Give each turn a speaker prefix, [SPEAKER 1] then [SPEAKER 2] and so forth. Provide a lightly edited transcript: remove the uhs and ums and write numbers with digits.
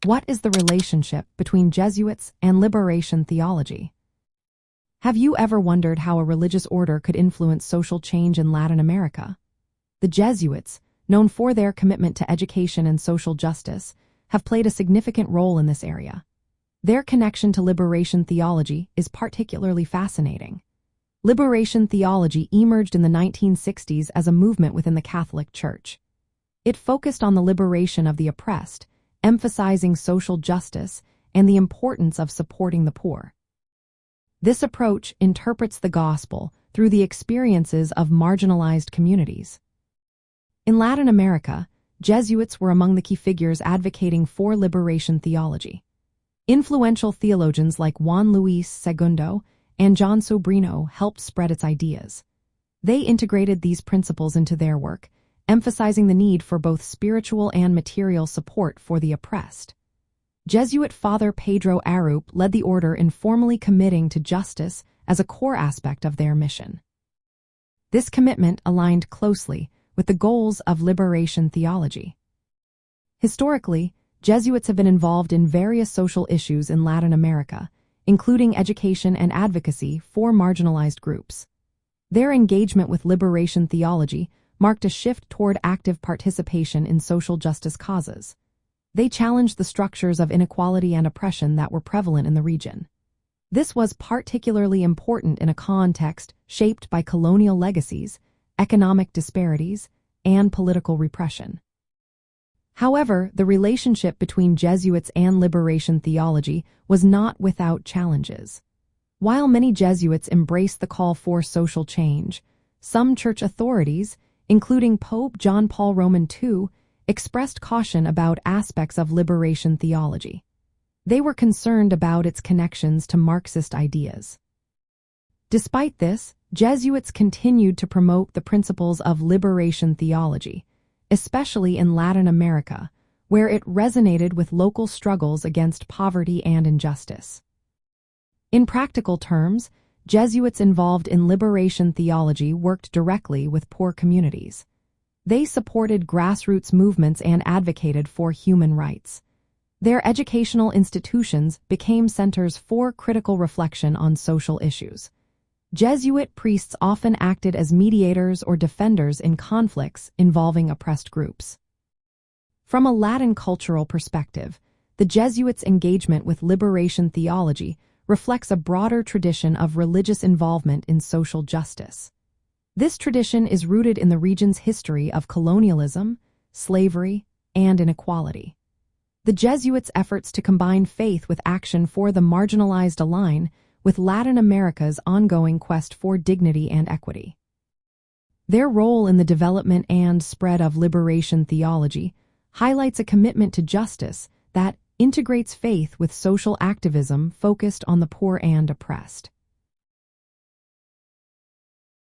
[SPEAKER 1] What is the relationship between Jesuits and liberation theology? Have you ever wondered how a religious order could influence social change in Latin America? The Jesuits, known for their commitment to education and social justice, have played a significant role in this area. Their connection to liberation theology is particularly fascinating. Liberation theology emerged in the 1960s as a movement within the Catholic Church. It focused on the liberation of the oppressed, emphasizing social justice and the importance of supporting the poor. This approach interprets the gospel through the experiences of marginalized communities. In Latin America, Jesuits were among the key figures advocating for liberation theology. Influential theologians like Juan Luis Segundo and John Sobrino helped spread its ideas. They integrated these principles into their work, emphasizing the need for both spiritual and material support for the oppressed. Jesuit Father Pedro Arup led the order in formally committing to justice as a core aspect of their mission. This commitment aligned closely with the goals of liberation theology. Historically, Jesuits have been involved in various social issues in Latin America, including education and advocacy for marginalized groups. Their engagement with liberation theology marked a shift toward active participation in social justice causes. They challenged the structures of inequality and oppression that were prevalent in the region. This was particularly important in a context shaped by colonial legacies, economic disparities, and political repression. However, the relationship between Jesuits and liberation theology was not without challenges. While many Jesuits embraced the call for social change, some church authorities, including Pope John Paul II, expressed caution about aspects of liberation theology. They were concerned about its connections to Marxist ideas. Despite this, Jesuits continued to promote the principles of liberation theology, especially in Latin America, where it resonated with local struggles against poverty and injustice. In practical terms, Jesuits involved in liberation theology worked directly with poor communities. They supported grassroots movements and advocated for human rights. Their educational institutions became centers for critical reflection on social issues. Jesuit priests often acted as mediators or defenders in conflicts involving oppressed groups. From a Latin cultural perspective, the Jesuits' engagement with liberation theology reflects a broader tradition of religious involvement in social justice. This tradition is rooted in the region's history of colonialism, slavery, and inequality. The Jesuits' efforts to combine faith with action for the marginalized align with Latin America's ongoing quest for dignity and equity. Their role in the development and spread of liberation theology highlights a commitment to justice that integrates faith with social activism focused on the poor and oppressed.